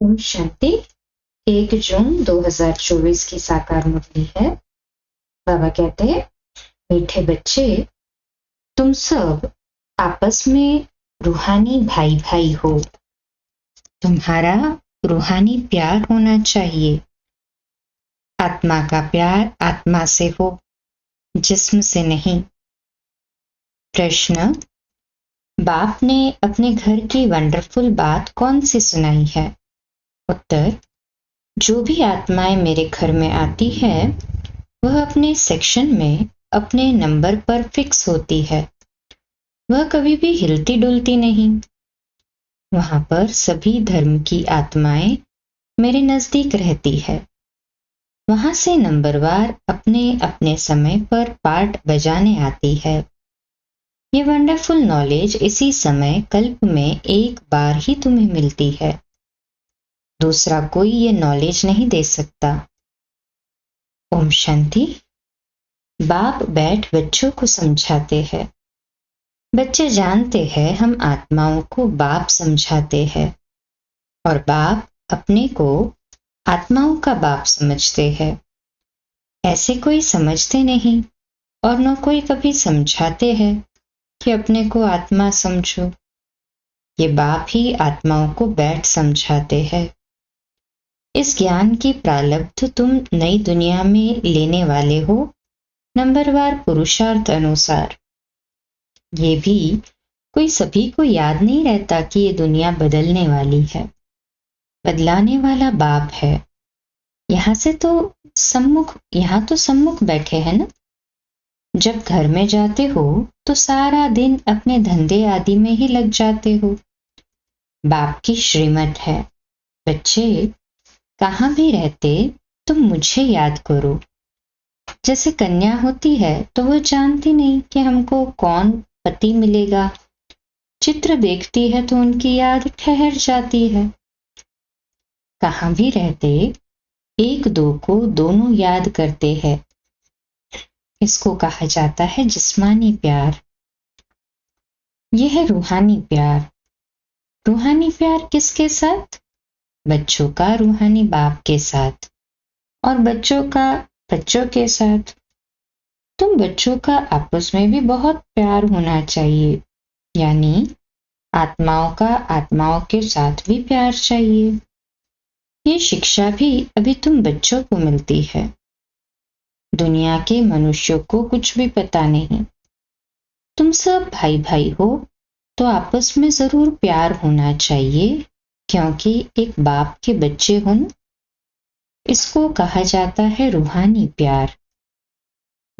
ओम शांति। 1 जून 2024 की साकार मुरली है। बाबा कहते हैं, मीठे बच्चे, तुम सब आपस में रूहानी भाई भाई हो। तुम्हारा रूहानी प्यार होना चाहिए। आत्मा का प्यार आत्मा से हो, जिस्म से नहीं। प्रश्न: बाप ने अपने घर की वंडरफुल बात कौन सी सुनाई है? उत्तर: जो भी आत्माएं मेरे घर में आती है वह अपने सेक्शन में अपने नंबर पर फिक्स होती है। वह कभी भी हिलती डुलती नहीं। वहां पर सभी धर्म की आत्माएं मेरे नजदीक रहती है। वहां से नंबरवार अपने अपने समय पर पार्ट बजाने आती है। ये वंडरफुल नॉलेज इसी समय कल्प में एक बार ही तुम्हें मिलती है। दूसरा कोई ये नॉलेज नहीं दे सकता। ओम शांति। बाप बैठ बच्चों को समझाते हैं। बच्चे जानते हैं हम आत्माओं को बाप समझाते हैं और बाप अपने को आत्माओं का बाप समझते हैं। ऐसे कोई समझते नहीं और न कोई कभी समझाते हैं कि अपने को आत्मा समझो। ये बाप ही आत्माओं को बैठ समझाते हैं। इस ज्ञान की प्रारब्ध तुम नई दुनिया में लेने वाले हो, नंबरवार पुरुषार्थ अनुसार। ये भी कोई सभी को याद नहीं रहता कि ये दुनिया बदलने वाली है। बदलाने वाला बाप है। यहाँ तो सम्मुख बैठे हैं ना। जब घर में जाते हो तो सारा दिन अपने धंधे आदि में ही लग जाते हो। बाप की श्रीमत है, बच्चे कहाँ भी रहते तुम मुझे याद करो। जैसे कन्या होती है तो वह जानती नहीं कि हमको कौन पति मिलेगा। चित्र देखती है तो उनकी याद ठहर जाती है। कहाँ भी रहते एक दो को दोनों याद करते हैं। इसको कहा जाता है जिस्मानी प्यार। यह है रूहानी प्यार। रूहानी प्यार किसके साथ? बच्चों का रूहानी बाप के साथ और बच्चों का बच्चों के साथ। तुम बच्चों का आपस में भी बहुत प्यार होना चाहिए, यानी आत्माओं का आत्माओं के साथ भी प्यार चाहिए। ये शिक्षा भी अभी तुम बच्चों को मिलती है। दुनिया के मनुष्यों को कुछ भी पता नहीं। तुम सब भाई भाई हो तो आपस में जरूर प्यार होना चाहिए, क्योंकि एक बाप के बच्चे हो न। इसको कहा जाता है रूहानी प्यार।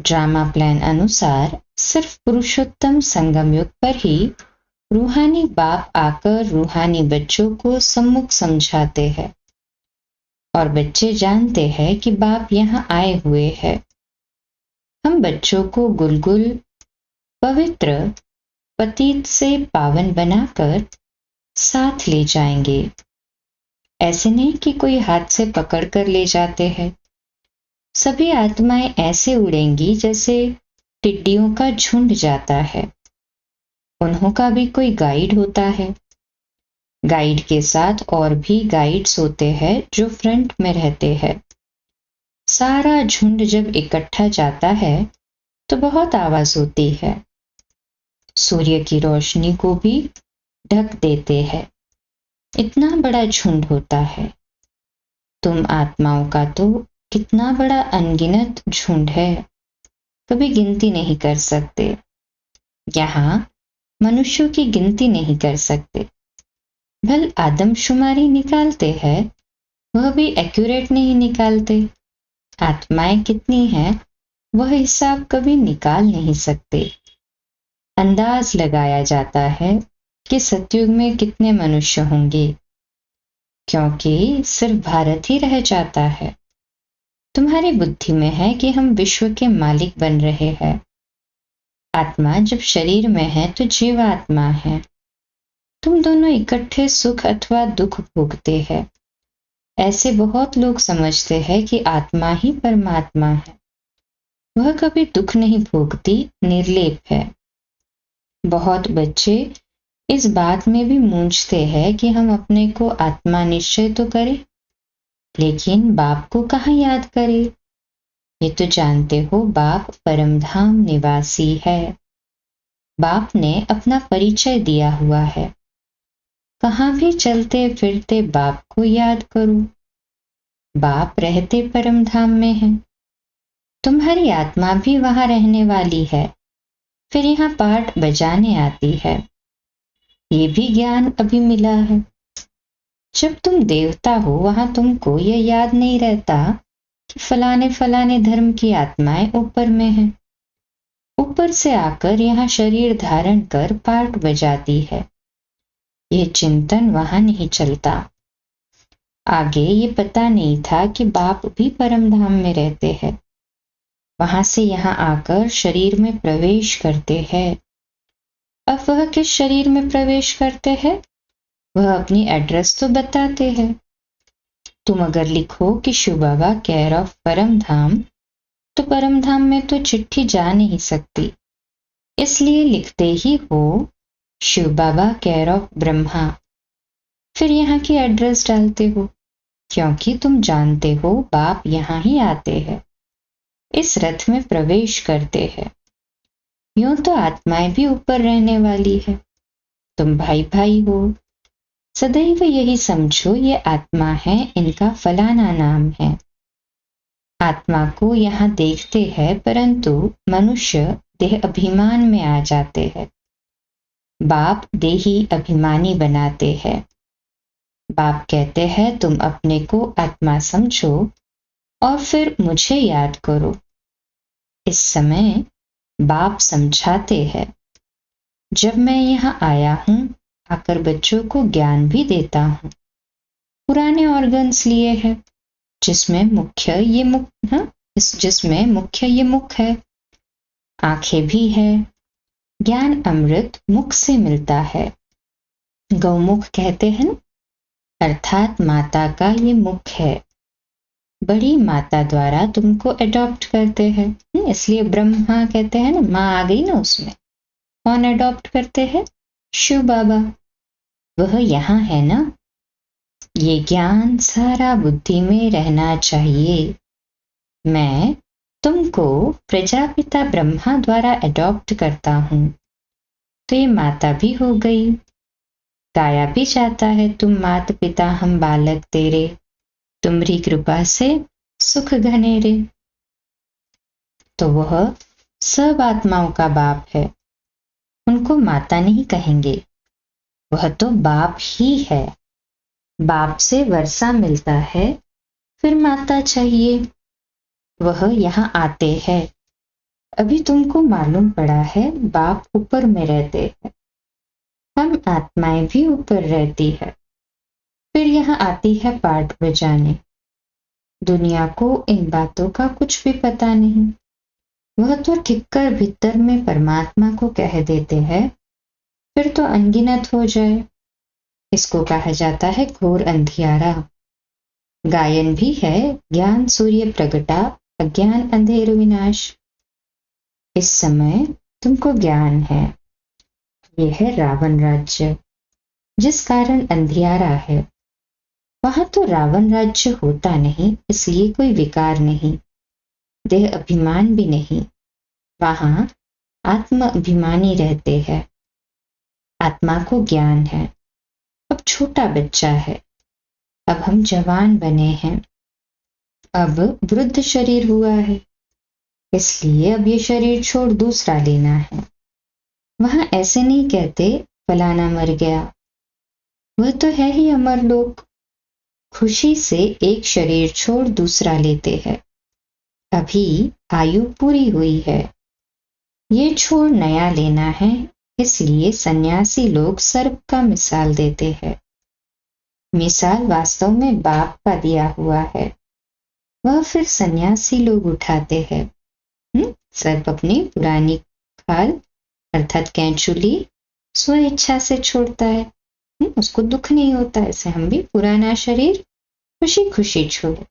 ड्रामा प्लान अनुसार सिर्फ पुरुषोत्तम संगम युग पर ही रूहानी बाप आकर रूहानी बच्चों को सम्मुख समझाते हैं और बच्चे जानते हैं कि बाप यहाँ आए हुए हैं। हम बच्चों को गुलगुल पवित्र पतित से पावन बनाकर साथ ले जाएंगे। ऐसे नहीं कि कोई हाथ से पकड़ कर ले जाते हैं। सभी आत्माएं ऐसे उड़ेंगी जैसे टिड्डियों का झुंड जाता है। उन्हों का भी कोई गाइड होता है। गाइड के साथ और भी गाइड्स होते हैं जो फ्रंट में रहते हैं। सारा झुंड जब इकट्ठा जाता है तो बहुत आवाज होती है। सूर्य की रोशनी को भी ढक देते हैं। इतना बड़ा झुंड होता है। तुम आत्माओं का तो कितना बड़ा अनगिनत झुंड है, कभी गिनती नहीं कर सकते। यहाँ मनुष्यों की गिनती नहीं कर सकते। भल आदमशुमारी निकालते हैं, वह भी एक्यूरेट नहीं निकालते। आत्माएं कितनी हैं वह हिसाब कभी निकाल नहीं सकते। अंदाज लगाया जाता है कि सतयुग में कितने मनुष्य होंगे, क्योंकि सिर्फ भारत ही रह जाता है। तुम्हारी बुद्धि में है कि हम विश्व के मालिक बन रहे हैं। आत्मा जब शरीर में है तो जीवात्मा है। तुम दोनों इकट्ठे सुख अथवा दुख भोगते हैं। ऐसे बहुत लोग समझते हैं कि आत्मा ही परमात्मा है। वह कभी दुख नहीं भोगती, निर्लेप है। बहुत बच्चे इस बात में भी मूंझते हैं कि हम अपने को आत्मा निश्चय तो करें, लेकिन बाप को कहाँ याद करें। ये तो जानते हो बाप परमधाम निवासी है। बाप ने अपना परिचय दिया हुआ है। कहाँ भी चलते फिरते बाप को याद करो। बाप रहते परमधाम में है। तुम्हारी आत्मा भी वहां रहने वाली है, फिर यहाँ पाठ बजाने आती है। ये भी ज्ञान अभी मिला है। जब तुम देवता हो वहां तुमको यह याद नहीं रहता कि फलाने फलाने धर्म की आत्माएं ऊपर में है। ऊपर से आकर यहाँ शरीर धारण कर पाठ बजाती है। यह चिंतन वहां नहीं चलता। आगे ये पता नहीं था कि बाप भी परमधाम में रहते हैं। वहां से यहाँ आकर शरीर में प्रवेश करते हैं। अब वह किस शरीर में प्रवेश करते हैं? वह अपनी एड्रेस तो बताते हैं। तुम अगर लिखो कि शिव बाबा केयर ऑफ परमधाम, तो परमधाम में तो चिट्ठी जा नहीं सकती, इसलिए लिखते ही हो शिव बाबा केयर ऑफ ब्रह्मा। फिर यहाँ की एड्रेस डालते हो, क्योंकि तुम जानते हो बाप यहाँ ही आते हैं, इस रथ में प्रवेश करते हैं। यूं तो आत्माएं भी ऊपर रहने वाली है। तुम भाई भाई हो। सदैव यही समझो ये आत्मा है, इनका फलाना नाम है। आत्मा को यहाँ देखते हैं, परंतु मनुष्य देह अभिमान में आ जाते हैं। बाप देही अभिमानी बनाते हैं। बाप कहते हैं तुम अपने को आत्मा समझो और फिर मुझे याद करो। इस समय बाप समझाते हैं। जब मैं यहाँ आया हूँ, आकर बच्चों को ज्ञान भी देता हूँ। पुराने ऑर्गन्स लिए हैं, जिसमें मुख्य ये मुख है। आंखें भी है। ज्ञान अमृत मुख से मिलता है। गौमुख कहते हैं ना, अर्थात माता का ये मुख है। बड़ी माता द्वारा तुमको अडॉप्ट करते हैं, इसलिए ब्रह्मा कहते हैं ना, माँ आ गई ना उसमें। कौन अडॉप्ट करते हैं? शिव बाबा। वह यहाँ है ना। ये ज्ञान सारा बुद्धि में रहना चाहिए। मैं तुमको प्रजापिता ब्रह्मा द्वारा अडॉप्ट करता हूँ, तो ये माता भी हो गई। गाया भी जाता है, तुम मात पिता हम बालक तेरे, तुम्हारी कृपा से सुख घनेरे। तो वह सब आत्माओं का बाप है। उनको माता नहीं कहेंगे, वह तो बाप ही है। बाप से वर्षा मिलता है, फिर माता चाहिए। वह यहाँ आते हैं। अभी तुमको मालूम पड़ा है बाप ऊपर में रहते हैं। हम आत्माएं भी ऊपर रहती है। फिर यहाँ आती है पाठ बजाने। दुनिया को इन बातों का कुछ भी पता नहीं। वह तो ठिक्कर भीतर में परमात्मा को कह देते हैं, फिर तो अनगिनत हो जाए। इसको कहा जाता है घोर अंधियारा। गायन भी है, ज्ञान सूर्य प्रगटा, अज्ञान अंधेर विनाश। इस समय तुमको ज्ञान है। यह है रावण राज्य, जिस कारण अंधियारा है। वहां तो रावण राज्य होता नहीं, इसलिए कोई विकार नहीं, देह अभिमान भी नहीं। वहां आत्म अभिमानी रहते हैं। आत्मा को ज्ञान है। अब छोटा बच्चा है, अब हम जवान बने हैं, अब वृद्ध शरीर हुआ है, इसलिए अब ये शरीर छोड़ दूसरा लेना है। वहां ऐसे नहीं कहते फलाना मर गया, वह तो है ही अमर लोग। खुशी से एक शरीर छोड़ दूसरा लेते हैं। अभी आयु पूरी हुई है, ये छोड़ नया लेना है, इसलिए सन्यासी लोग सर्प का मिसाल देते हैं। मिसाल वास्तव में बाप का दिया हुआ है, वह फिर सन्यासी लोग उठाते हैं। सर्प अपनी पुरानी खाल अर्थात कैंचुली स्व इच्छा से छोड़ता है। उसको दुख नहीं होता। ऐसे हम भी पुराना शरीर खुशी खुशी छोड़े।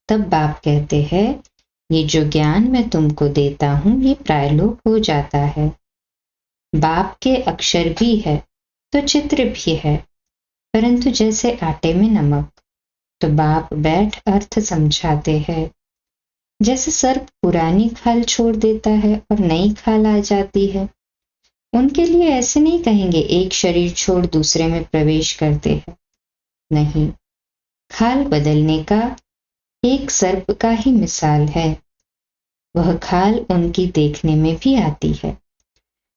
तब बाप कहते हैं ये जो ज्ञान मैं तुमको देता हूं, ये प्रायलोक हो जाता है। बाप के अक्षर भी है तो चित्र भी है, परंतु जैसे आटे में नमक, तो बाप बैठ अर्थ समझाते हैं। जैसे सर्प पुरानी खाल छोड़ देता है और नई खाल आ जाती है, उनके लिए ऐसे नहीं कहेंगे एक शरीर छोड़ दूसरे में प्रवेश करते हैं। नहीं, खाल बदलने का एक सर्प का ही मिसाल है। वह खाल उनकी देखने में भी आती है।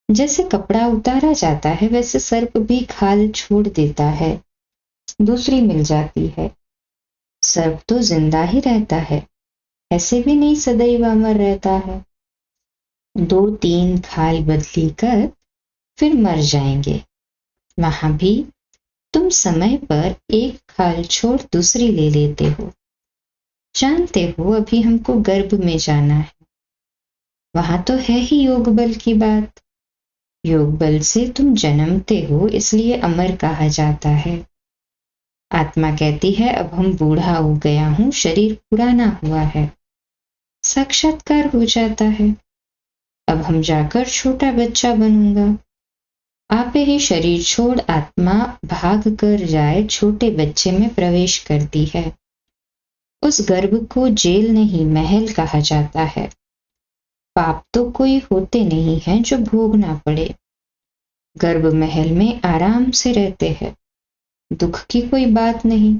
जैसे कपड़ा उतारा जाता है, वैसे सर्प भी खाल छोड़ देता है, दूसरी मिल जाती है। सर्प तो जिंदा ही रहता है, ऐसे भी नहीं सदैव अमर रहता है। 2-3 खाल बदली कर फिर मर जाएंगे। वहां भी तुम समय पर एक खाल छोड़ दूसरी ले लेते हो। जानते हो अभी हमको गर्भ में जाना है, वहां तो है ही योग बल की बात। योग बल से तुम जन्मते हो, इसलिए अमर कहा जाता है। आत्मा कहती है अब हम बूढ़ा हो गया हूं, शरीर पुराना हुआ है। साक्षात्कार हो जाता है, अब हम जाकर छोटा बच्चा बनूंगा। आप ही शरीर छोड़ आत्मा भाग कर जाए छोटे बच्चे में प्रवेश करती है। उस गर्भ को जेल नहीं महल कहा जाता है। पाप तो कोई होते नहीं है जो भोगना पड़े। गर्भ महल में आराम से रहते हैं, दुख की कोई बात नहीं।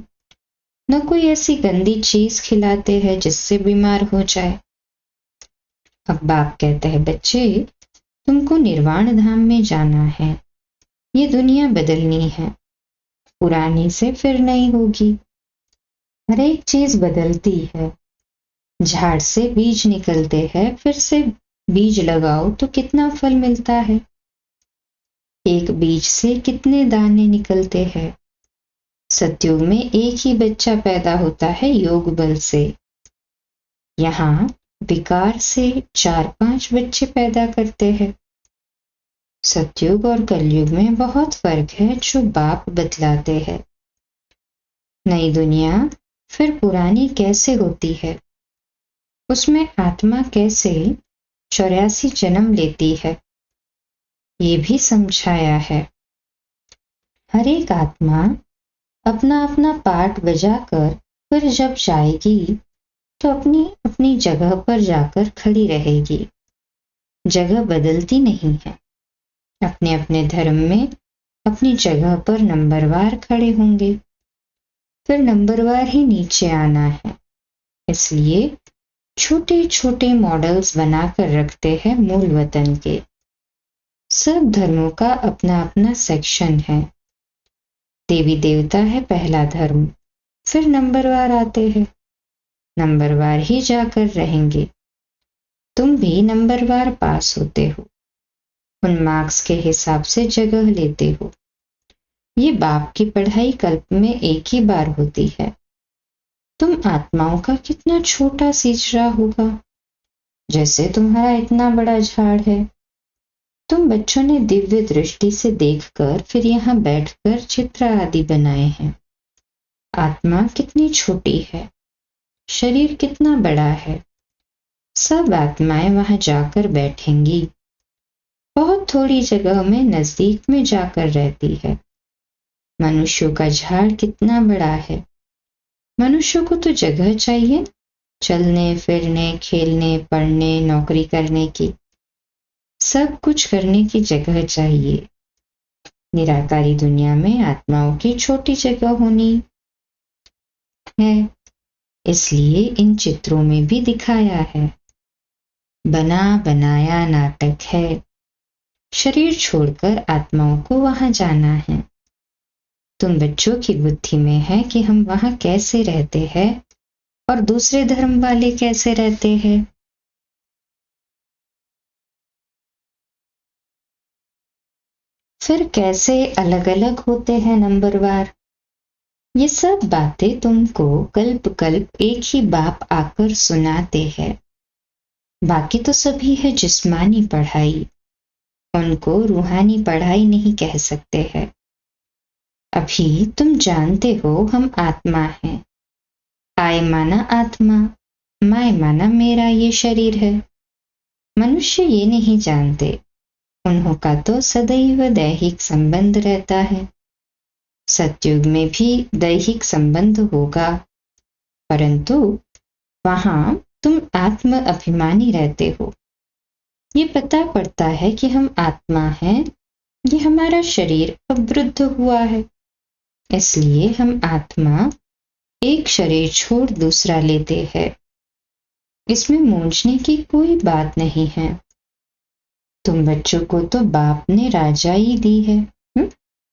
न कोई ऐसी गंदी चीज खिलाते हैं जिससे बीमार हो जाए। अब बाप कहते हैं बच्चे, तुमको निर्वाण धाम में जाना है। ये दुनिया बदलनी है, पुरानी से फिर नई होगी। हर एक चीज बदलती है। झाड़ से बीज निकलते हैं, फिर से बीज लगाओ तो कितना फल मिलता है। एक बीज से कितने दाने निकलते हैं। सतयुग में एक ही बच्चा पैदा होता है योग बल से। यहाँ विकार से 4-5 बच्चे पैदा करते हैं। सतयुग और कलयुग में बहुत फर्क है जो बाप बतलाते हैं। नई दुनिया फिर पुरानी कैसे होती है, उसमें आत्मा कैसे 84 जन्म लेती है, ये भी समझाया है। हर एक आत्मा अपना अपना पार्ट बजाकर फिर जब जाएगी तो अपनी अपनी जगह पर जाकर खड़ी रहेगी। जगह बदलती नहीं है। अपने अपने धर्म में अपनी जगह पर नंबरवार खड़े होंगे, फिर नंबरवार ही नीचे आना है। इसलिए छोटे छोटे मॉडल्स बनाकर रखते हैं मूल वतन के। सब धर्मों का अपना अपना सेक्शन है। देवी देवता है पहला धर्म, फिर नंबरवार आते हैं। नंबरवार ही जाकर रहेंगे। तुम भी नंबरवार पास होते हो, उन मार्क्स के हिसाब से जगह लेते हो। ये बाप की पढ़ाई कल्प में एक ही बार होती है। तुम आत्माओं का कितना छोटा सींचरा होगा, जैसे तुम्हारा इतना बड़ा झाड़ है। तुम बच्चों ने दिव्य दृष्टि से देखकर फिर यहाँ बैठकर चित्र आदि बनाए हैं। आत्मा कितनी छोटी है, शरीर कितना बड़ा है। सब आत्माएं वहां जाकर बैठेंगी। बहुत थोड़ी जगह में नजदीक में जाकर रहती है। मनुष्यों का झाड़ कितना बड़ा है। मनुष्यों को तो जगह चाहिए, चलने फिरने, खेलने, पढ़ने, नौकरी करने की। सब कुछ करने की जगह चाहिए। निराकारी दुनिया में आत्माओं की छोटी जगह होनी है, इसलिए इन चित्रों में भी दिखाया है। बना बनाया नाटक है। शरीर छोड़कर आत्माओं को वहां जाना है। तुम बच्चों की बुद्धि में है कि हम वहां कैसे रहते हैं और दूसरे धर्म वाले कैसे रहते हैं। फिर कैसे अलग अलग होते हैं नंबरवार। ये सब बातें तुमको कल्प कल्प एक ही बाप आकर सुनाते हैं। बाकी तो सभी है जिस्मानी पढ़ाई, उनको रूहानी पढ़ाई नहीं कह सकते हैं। अभी तुम जानते हो हम आत्मा हैं। आय माना आत्मा, माय माना मेरा ये शरीर है। मनुष्य ये नहीं जानते, उन्हों का तो सदैव दैहिक संबंध रहता है। सतयुग में भी दैहिक संबंध होगा, परंतु वहां तुम आत्म अभिमानी रहते हो। ये पता पड़ता है कि हम आत्मा हैं, ये हमारा शरीर अवरुद्ध हुआ है, इसलिए हम आत्मा एक शरीर छोड़ दूसरा लेते हैं। इसमें मूंझने की कोई बात नहीं है। तुम बच्चों को तो बाप ने राजाई दी है।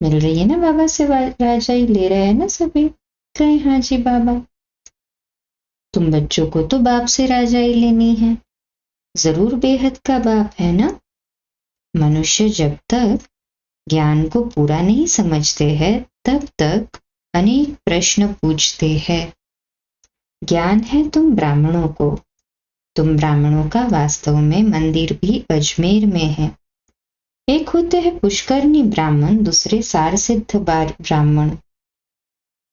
मिल रही है ना बाबा से, राजाई ले रहे हैं ना सभी, कहे हाँ जी बाबा। तुम बच्चों को तो बाप से राजाई लेनी है, जरूर बेहद का बाप है ना। मनुष्य जब तक ज्ञान को पूरा नहीं समझते हैं तब तक अनेक प्रश्न पूछते हैं। ज्ञान है तुम ब्राह्मणों को, तुम ब्राह्मणों का वास्तव में मंदिर भी अजमेर में है। एक होते हैं पुष्करनी ब्राह्मण, दूसरे सार सिद्ध ब्राह्मण।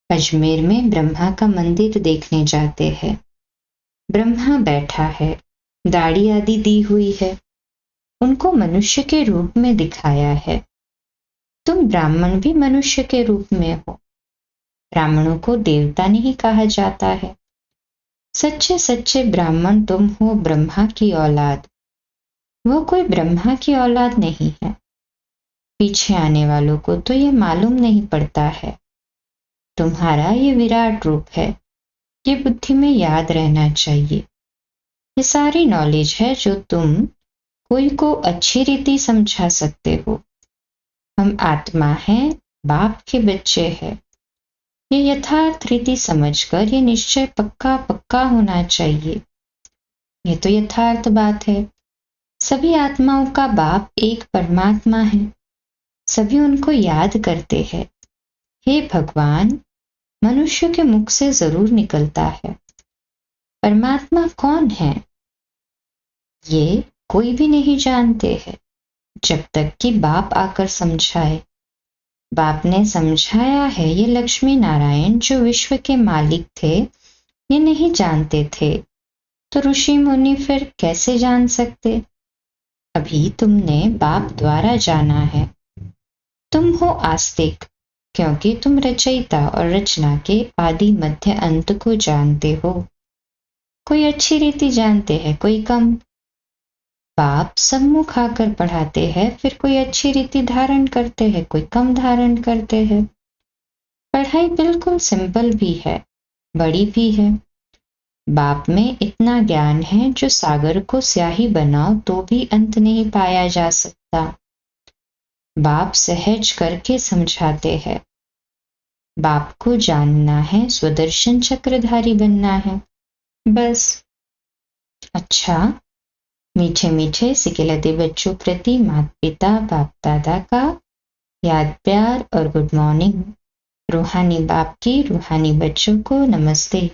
अजमेर में ब्रह्मा का मंदिर देखने जाते हैं। ब्रह्मा बैठा है, दाढ़ी आदि दी हुई है, उनको मनुष्य के रूप में दिखाया है। तुम ब्राह्मण भी मनुष्य के रूप में हो। ब्राह्मणों को देवता नहीं कहा जाता है। सच्चे सच्चे ब्राह्मण तुम हो, ब्रह्मा की औलाद। वो कोई ब्रह्मा की औलाद नहीं है। पीछे आने वालों को तो ये मालूम नहीं पड़ता है। तुम्हारा ये विराट रूप है, ये बुद्धि में याद रहना चाहिए। ये सारी नॉलेज है जो तुम कोई को अच्छी रीति समझा सकते हो। हम आत्मा हैं, बाप के बच्चे हैं। ये यथार्थ रीति समझकर ये निश्चय पक्का पक्का होना चाहिए। ये तो यथार्थ बात है। सभी आत्माओं का बाप एक परमात्मा है। सभी उनको याद करते हैं। हे भगवान, मनुष्य के मुख से जरूर निकलता है, परमात्मा कौन है ये कोई भी नहीं जानते हैं, जब तक कि बाप आकर समझाए। बाप ने समझाया है। ये लक्ष्मी नारायण जो विश्व के मालिक थे, ये नहीं जानते थे, तो ऋषि मुनि फिर कैसे जान सकते। अभी तुमने बाप द्वारा जाना है। तुम हो आस्तिक, क्योंकि तुम रचयिता और रचना के आदि मध्य अंत को जानते हो। कोई अच्छी रीति जानते हैं, कोई कम। बाप सम्मुख आकर पढ़ाते हैं, फिर कोई अच्छी रीति धारण करते हैं, कोई कम धारण करते हैं। पढ़ाई बिल्कुल सिंपल भी है, बड़ी भी है। बाप में इतना ज्ञान है जो सागर को स्याही बनाओ तो भी अंत नहीं पाया जा सकता। बाप सहज करके समझाते हैं। बाप को जानना है, स्वदर्शन चक्रधारी बनना है, बस। अच्छा, मीठे मीठे सिकेलते बच्चों प्रति माता पिता बाप दादा का याद प्यार और गुड मॉर्निंग। रूहानी बाप की रूहानी बच्चों को नमस्ते।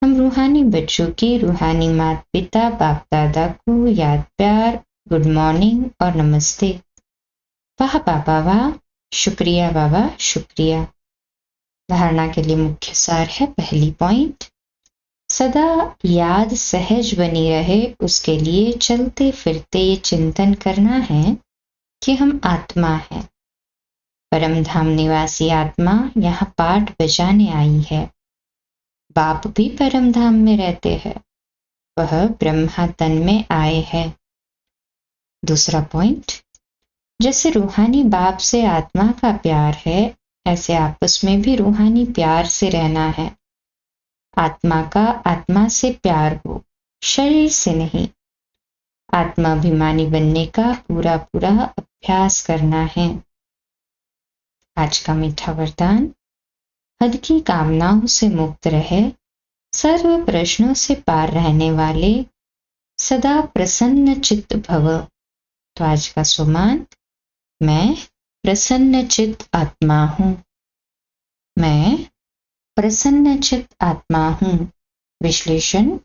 हम रूहानी बच्चों की रूहानी माता पिता बाप दादा को याद प्यार, गुड मॉर्निंग और नमस्ते। वाह बाबा वाह, शुक्रिया बाबा शुक्रिया। धारणा के लिए मुख्य सार है, पहली पॉइंट, सदा याद सहज बनी रहे उसके लिए चलते फिरते ये चिंतन करना है कि हम आत्मा हैं। परम धाम निवासी आत्मा यहाँ पाठ बजाने आई है। बाप भी परम धाम में रहते हैं, वह ब्रह्मा तन में आए हैं। दूसरा पॉइंट, जैसे रूहानी बाप से आत्मा का प्यार है, ऐसे आपस में भी रूहानी प्यार से रहना है। आत्मा का आत्मा से प्यार हो, शरीर से नहीं। आत्माभिमानी बनने का पूरा पूरा अभ्यास करना है। आज का मीठा वरदान, हद की कामनाओं से मुक्त रहे, सर्व प्रश्नों से पार रहने वाले, सदा प्रसन्न चित्त भव। तो आज का सुमान, मैं प्रसन्न चित्त आत्मा हूँ। मैं प्रसन्न चित्त आत्मा हूँ। विश्लेषण,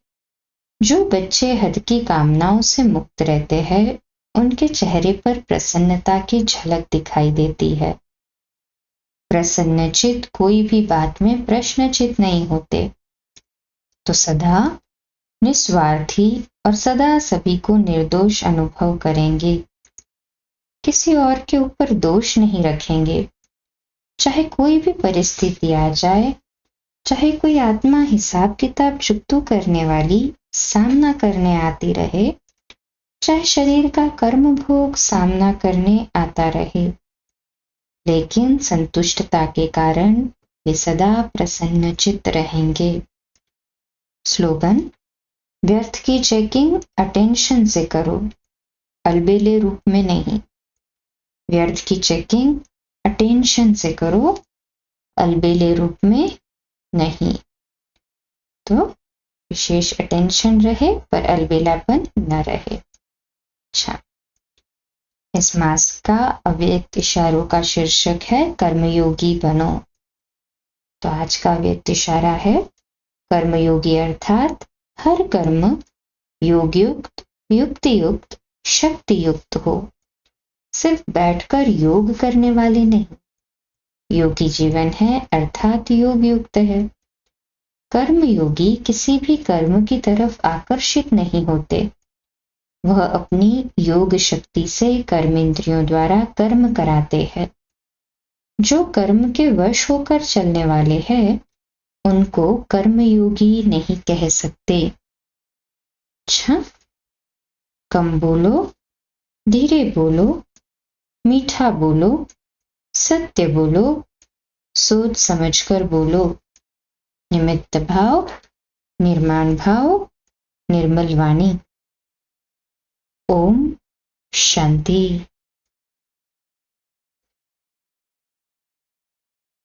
जो बच्चे हद की कामनाओं से मुक्त रहते हैं, उनके चेहरे पर प्रसन्नता की झलक दिखाई देती है। प्रसन्न चित्त कोई भी बात में प्रश्नचित्त नहीं होते, तो सदा निस्वार्थी और सदा सभी को निर्दोष अनुभव करेंगे। किसी और के ऊपर दोष नहीं रखेंगे। चाहे कोई भी परिस्थिति आ जाए, चाहे कोई आत्मा हिसाब किताब चुकतू करने वाली सामना करने आती रहे, चाहे शरीर का कर्म भोग सामना करने आता रहे, लेकिन संतुष्टता के कारण वे सदा प्रसन्नचित्त रहेंगे। स्लोगन: व्यर्थ की चेकिंग अटेंशन से करो, अलबेले रूप में नहीं। व्यर्थ की चेकिंग अटेंशन से करो, अलबेले रूप में नहीं। तो विशेष अटेंशन रहे पर अलबेलापन न रहे। अच्छा, इस मास का अव्यक्त इशारों का शीर्षक है कर्मयोगी बनो। तो आज का अव्यक्त इशारा है कर्मयोगी, अर्थात हर कर्म योगयुक्त, युक्तियुक्त, शक्तियुक्त हो। सिर्फ बैठकर योग करने वाले नहीं। योगी जीवन है अर्थात योग युक्त है। कर्मयोगी किसी भी कर्म की तरफ आकर्षित नहीं होते। वह अपनी योग शक्ति से कर्मेंद्रियों द्वारा कर्म कराते हैं। जो कर्म के वश होकर चलने वाले हैं, उनको कर्मयोगी नहीं कह सकते। अच्छा, कम बोलो, धीरे बोलो, मीठा बोलो, सत्य बोलो, सोच समझकर बोलो। निमित्त भाव, निर्माण भाव, निर्मल वाणी। ओम शांति।